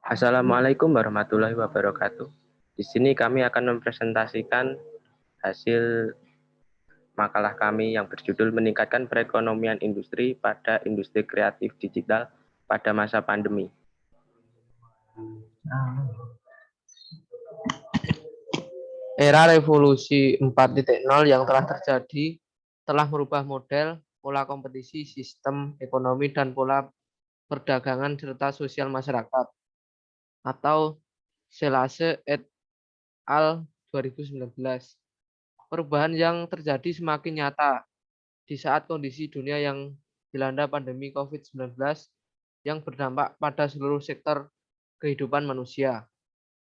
Assalamualaikum warahmatullahi wabarakatuh. Di sini kami akan mempresentasikan hasil makalah kami yang berjudul Meningkatkan Perekonomian Industri pada Industri Kreatif Digital pada Masa Pandemi. Era revolusi 4.0 yang telah terjadi telah merubah model, pola kompetisi, sistem ekonomi, dan pola perdagangan serta sosial masyarakat, atau Selase et al. 2019. Perubahan yang terjadi semakin nyata di saat kondisi dunia yang dilanda pandemi COVID-19 yang berdampak pada seluruh sektor kehidupan manusia,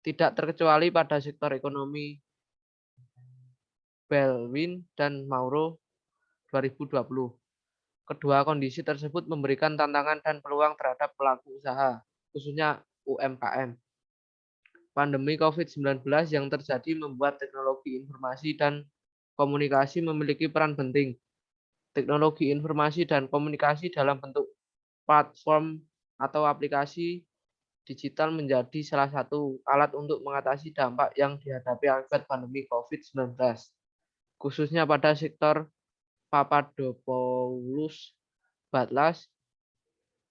tidak terkecuali pada sektor ekonomi. Baldwin dan Mauro 2020. Kedua kondisi tersebut memberikan tantangan dan peluang terhadap pelaku usaha, khususnya UMKM. Pandemi COVID-19 yang terjadi membuat teknologi informasi dan komunikasi memiliki peran penting. Teknologi informasi dan komunikasi dalam bentuk platform atau aplikasi digital menjadi salah satu alat untuk mengatasi dampak yang dihadapi akibat pandemi COVID-19, khususnya pada sektor Papadopoulos, Batlas,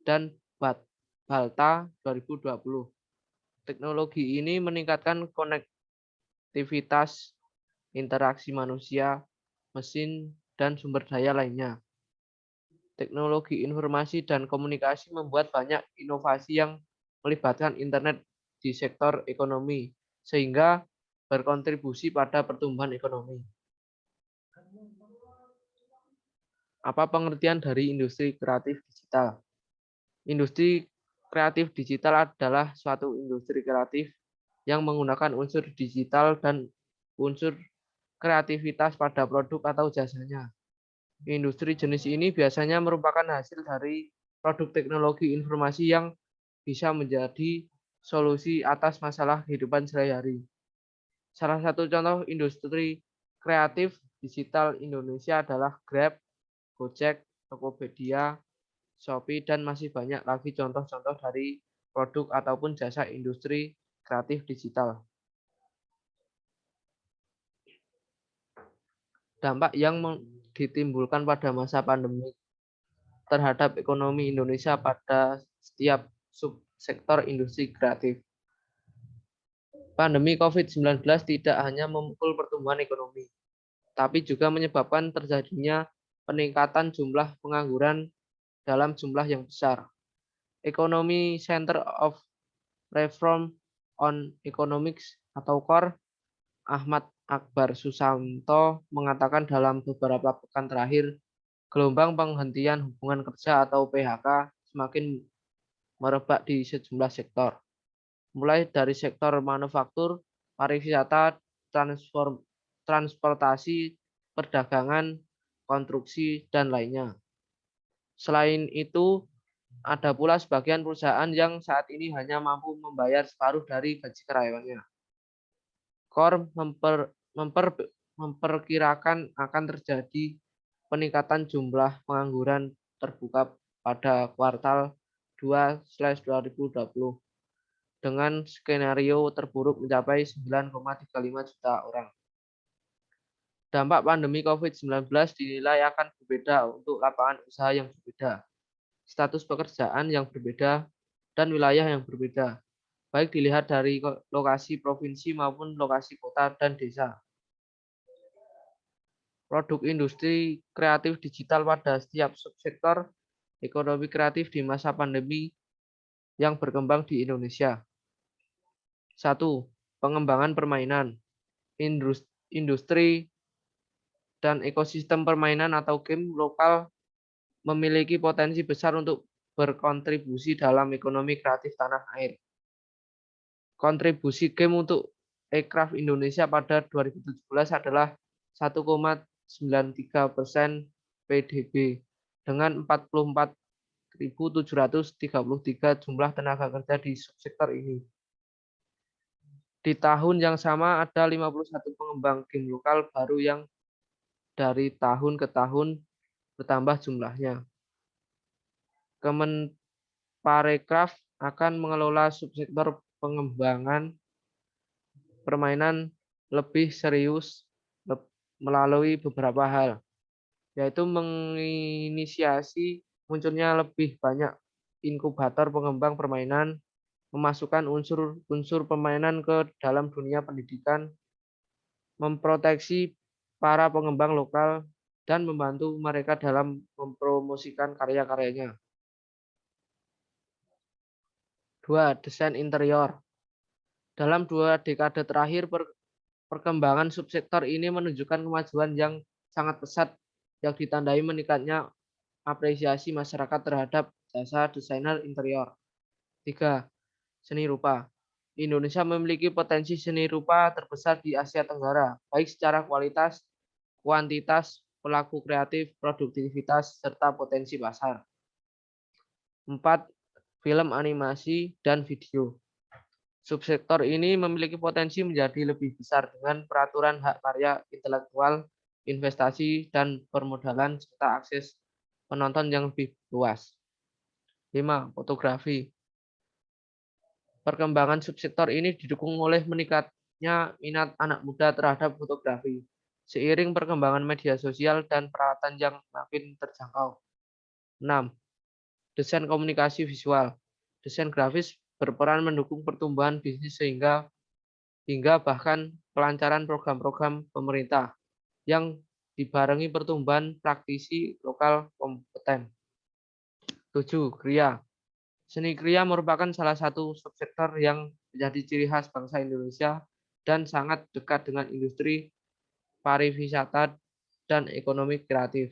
dan Balta 2020. Teknologi ini meningkatkan konektivitas, interaksi manusia, mesin, dan sumber daya lainnya. Teknologi informasi dan komunikasi membuat banyak inovasi yang melibatkan internet di sektor ekonomi, sehingga berkontribusi pada pertumbuhan ekonomi. Apa pengertian dari industri kreatif digital? Industri kreatif digital adalah suatu industri kreatif yang menggunakan unsur digital dan unsur kreativitas pada produk atau jasanya. Industri jenis ini biasanya merupakan hasil dari produk teknologi informasi yang bisa menjadi solusi atas masalah kehidupan sehari-hari. Salah satu contoh industri kreatif digital Indonesia adalah Grab, Gojek, Tokopedia, Shopee, dan masih banyak lagi contoh-contoh dari produk ataupun jasa industri kreatif digital. Dampak yang ditimbulkan pada masa pandemi terhadap ekonomi Indonesia pada setiap subsektor industri kreatif. Pandemi COVID-19 tidak hanya memukul pertumbuhan ekonomi, tapi juga menyebabkan terjadinya peningkatan jumlah pengangguran dalam jumlah yang besar. Economy Center of Reform on Economics atau KOR, Ahmad Akbar Susanto mengatakan dalam beberapa pekan terakhir, gelombang penghentian hubungan kerja atau PHK semakin merebak di sejumlah sektor, mulai dari sektor manufaktur, pariwisata, transportasi, perdagangan, konstruksi, dan lainnya. Selain itu, ada pula sebagian perusahaan yang saat ini hanya mampu membayar separuh dari gaji karyawannya. KOR memperkirakan akan terjadi peningkatan jumlah pengangguran terbuka pada kuartal 2/2020 dengan skenario terburuk mencapai 9,35 juta orang. Dampak pandemi COVID-19 dinilai akan berbeda untuk lapangan usaha yang berbeda, status pekerjaan yang berbeda, dan wilayah yang berbeda, baik dilihat dari lokasi provinsi maupun lokasi kota dan desa. Produk industri kreatif digital pada setiap subsektor ekonomi kreatif di masa pandemi yang berkembang di Indonesia. 1. Pengembangan permainan. Industri dan ekosistem permainan atau game lokal memiliki potensi besar untuk berkontribusi dalam ekonomi kreatif tanah air. Kontribusi game untuk eCraft Indonesia pada 2017 adalah 1,93% PDB dengan 44.733 jumlah tenaga kerja di subsektor ini. Di tahun yang sama ada 51 pengembang game lokal baru yang dari tahun ke tahun bertambah jumlahnya. Kemenparekraf akan mengelola subsektor pengembangan permainan lebih serius melalui beberapa hal, yaitu menginisiasi munculnya lebih banyak inkubator pengembang permainan, memasukkan unsur-unsur permainan ke dalam dunia pendidikan, memproteksi para pengembang lokal, dan membantu mereka dalam mempromosikan karya-karyanya. 2. Desain interior. Dalam 2 dekade terakhir, perkembangan subsektor ini menunjukkan kemajuan yang sangat pesat yang ditandai meningkatnya apresiasi masyarakat terhadap jasa desainer interior. 3. Seni rupa. Indonesia memiliki potensi seni rupa terbesar di Asia Tenggara, baik secara kualitas, kuantitas, pelaku kreatif, produktivitas, serta potensi pasar. 4. Film animasi dan video. Subsektor ini memiliki potensi menjadi lebih besar dengan peraturan hak karya intelektual, investasi, dan permodalan, serta akses penonton yang lebih luas. 5. Fotografi. Perkembangan subsektor ini didukung oleh meningkatnya minat anak muda terhadap fotografi, seiring perkembangan media sosial dan peralatan yang makin terjangkau. 6. Desain komunikasi visual. Desain grafis berperan mendukung pertumbuhan bisnis hingga bahkan kelancaran program-program pemerintah yang dibarengi pertumbuhan praktisi lokal kompeten. 7. Kriya. Seni kriya merupakan salah satu subsektor yang menjadi ciri khas bangsa Indonesia dan sangat dekat dengan industri pariwisata dan ekonomi kreatif.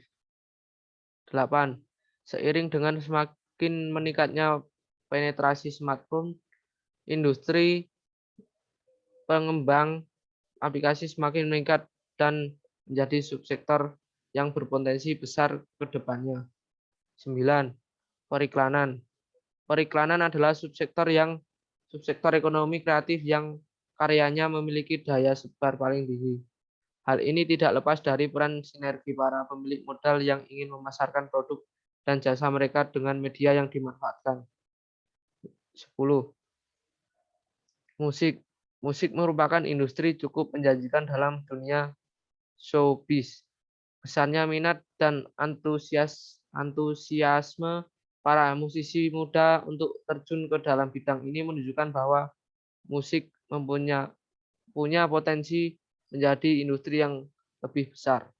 8. Seiring dengan semakin meningkatnya penetrasi smartphone, industri pengembang aplikasi semakin meningkat dan menjadi subsektor yang berpotensi besar ke depannya. 9. Periklanan. Periklanan adalah subsektor ekonomi kreatif yang karyanya memiliki daya sebar paling tinggi. Hal ini tidak lepas dari peran sinergi para pemilik modal yang ingin memasarkan produk dan jasa mereka dengan media yang dimanfaatkan. 10. Musik. Musik merupakan industri cukup menjanjikan dalam dunia showbiz. Besarnya minat dan antusiasme para musisi muda untuk terjun ke dalam bidang ini menunjukkan bahwa musik punya potensi menjadi industri yang lebih besar.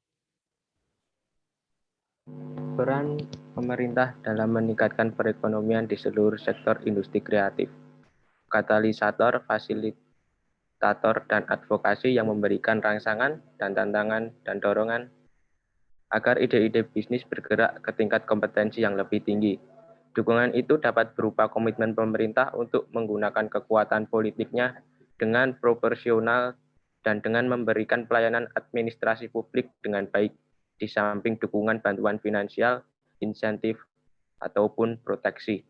Peran pemerintah dalam meningkatkan perekonomian di seluruh sektor industri kreatif. Katalisator, fasilitator, dan advokasi yang memberikan rangsangan dan tantangan dan dorongan agar ide-ide bisnis bergerak ke tingkat kompetensi yang lebih tinggi. Dukungan itu dapat berupa komitmen pemerintah untuk menggunakan kekuatan politiknya dengan proporsional dan dengan memberikan pelayanan administrasi publik dengan baik, di samping dukungan bantuan finansial, insentif, ataupun proteksi.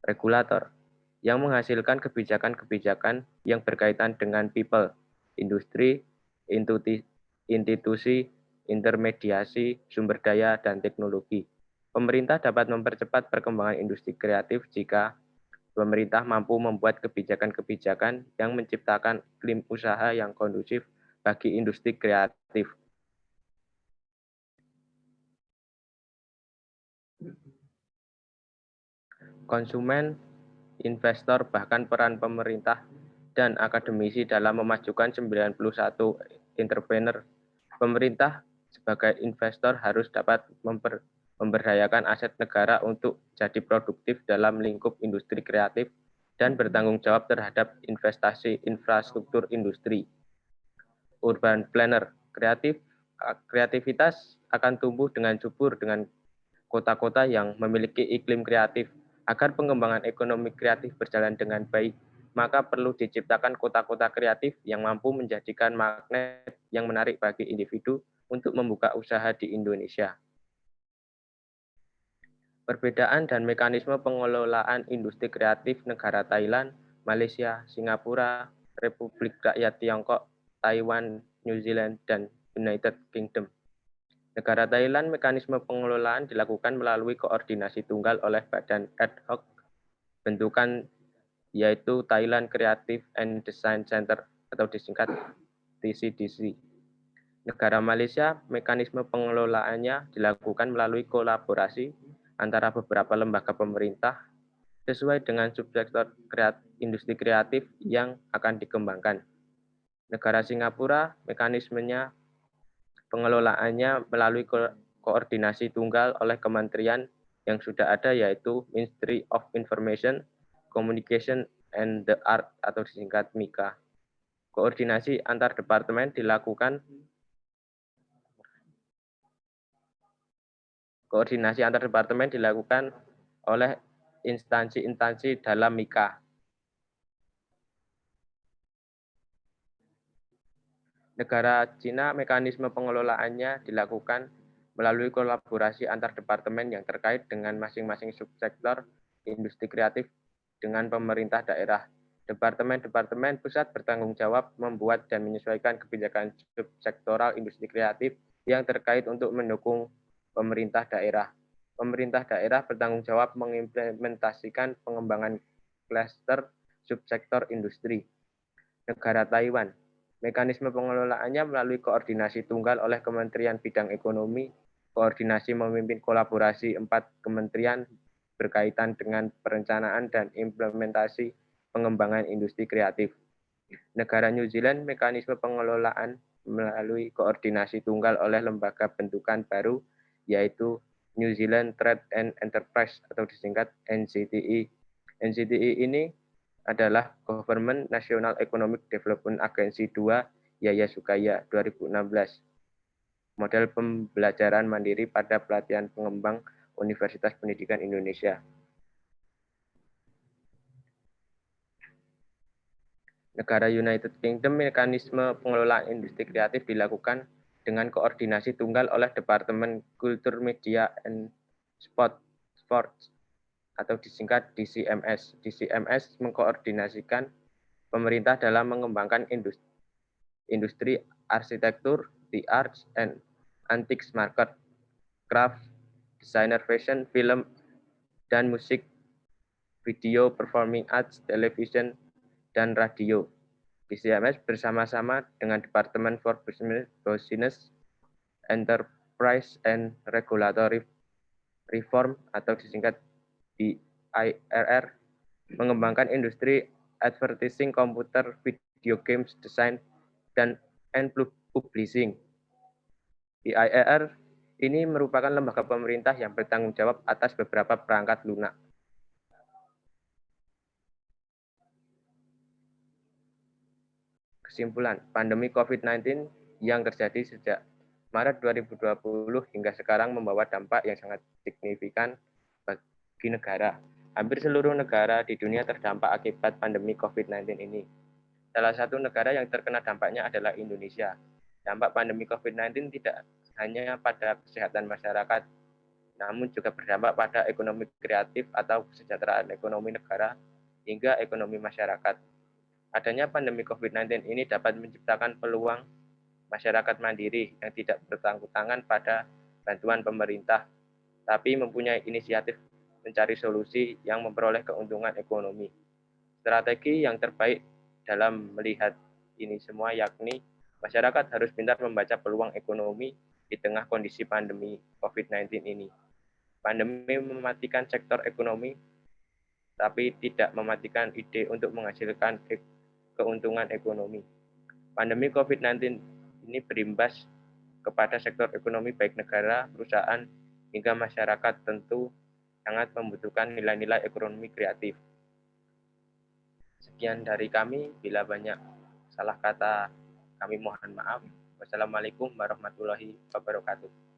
Regulator yang menghasilkan kebijakan-kebijakan yang berkaitan dengan people, industri, institusi, intermediasi, sumber daya, dan teknologi. Pemerintah dapat mempercepat perkembangan industri kreatif jika pemerintah mampu membuat kebijakan-kebijakan yang menciptakan iklim usaha yang kondusif bagi industri kreatif. Konsumen, investor, bahkan peran pemerintah dan akademisi dalam memajukan 91 entrepreneur. Pemerintah sebagai investor harus dapat memberdayakan aset negara untuk jadi produktif dalam lingkup industri kreatif dan bertanggung jawab terhadap investasi infrastruktur industri. Urban planner, kreativitas akan tumbuh dengan subur dengan kota-kota yang memiliki iklim kreatif. Agar pengembangan ekonomi kreatif berjalan dengan baik, maka perlu diciptakan kota-kota kreatif yang mampu menjadikan magnet yang menarik bagi individu untuk membuka usaha di Indonesia. Perbedaan dan mekanisme pengelolaan industri kreatif negara Thailand, Malaysia, Singapura, Republik Rakyat Tiongkok, Taiwan, New Zealand, dan United Kingdom. Negara Thailand, mekanisme pengelolaan dilakukan melalui koordinasi tunggal oleh badan ad hoc bentukan yaitu Thailand Creative and Design Center atau disingkat TCDC. Negara Malaysia, mekanisme pengelolaannya dilakukan melalui kolaborasi antara beberapa lembaga pemerintah sesuai dengan subsektor industri kreatif yang akan dikembangkan. Negara Singapura, mekanismenya pengelolaannya melalui koordinasi tunggal oleh kementerian yang sudah ada yaitu Ministry of Information, Communication, and the Art atau disingkat MICA. Koordinasi antar departemen dilakukan oleh instansi-instansi dalam MICA. Negara Cina, mekanisme pengelolaannya dilakukan melalui kolaborasi antar departemen yang terkait dengan masing-masing subsektor industri kreatif dengan pemerintah daerah. Departemen-departemen pusat bertanggung jawab membuat dan menyesuaikan kebijakan subsektoral industri kreatif yang terkait untuk mendukung pemerintah daerah. Pemerintah daerah bertanggung jawab mengimplementasikan pengembangan klaster subsektor industri. Negara Taiwan, mekanisme pengelolaannya melalui koordinasi tunggal oleh Kementerian Bidang Ekonomi, koordinasi memimpin kolaborasi 4 kementerian berkaitan dengan perencanaan dan implementasi pengembangan industri kreatif. Negara New Zealand, mekanisme pengelolaan melalui koordinasi tunggal oleh lembaga bentukan baru, yaitu New Zealand Trade and Enterprise atau disingkat NZTE. NZTE ini adalah Government National Economic Development Agency 2 Yaya Sukaya 2016. Model pembelajaran mandiri pada pelatihan pengembang Universitas Pendidikan Indonesia. Negara United Kingdom, mekanisme pengelolaan industri kreatif dilakukan dengan koordinasi tunggal oleh Departemen Kultur, Media, and Sports atau disingkat DCMS. DCMS mengkoordinasikan pemerintah dalam mengembangkan industri arsitektur, the arts, and antiques market, craft, designer fashion, film, dan musik, video, performing arts, television, dan radio. DCMS bersama-sama dengan Departemen for Business, Enterprise, and Regulatory Reform atau disingkat DIRR mengembangkan industri advertising, komputer, video games, design, dan publishing. DIRR ini merupakan lembaga pemerintah yang bertanggung jawab atas beberapa perangkat lunak. Kesimpulan, pandemi COVID-19 yang terjadi sejak Maret 2020 hingga sekarang membawa dampak yang sangat signifikan bagi negara. Hampir seluruh negara di dunia terdampak akibat pandemi COVID-19 ini. Salah satu negara yang terkena dampaknya adalah Indonesia. Dampak pandemi COVID-19 tidak hanya pada kesehatan masyarakat, namun juga berdampak pada ekonomi kreatif atau kesejahteraan ekonomi negara hingga ekonomi masyarakat. Adanya pandemi COVID-19 ini dapat menciptakan peluang masyarakat mandiri yang tidak bertanggung tangan pada bantuan pemerintah, tapi mempunyai inisiatif mencari solusi yang memperoleh keuntungan ekonomi. Strategi yang terbaik dalam melihat ini semua yakni masyarakat harus pintar membaca peluang ekonomi di tengah kondisi pandemi COVID-19 ini. Pandemi mematikan sektor ekonomi, tapi tidak mematikan ide untuk menghasilkan keuntungan ekonomi. Pandemi COVID-19 ini berimbas kepada sektor ekonomi baik negara, perusahaan, hingga masyarakat tentu sangat membutuhkan nilai-nilai ekonomi kreatif. Sekian dari kami, bila banyak salah kata kami mohon maaf. Wassalamualaikum warahmatullahi wabarakatuh.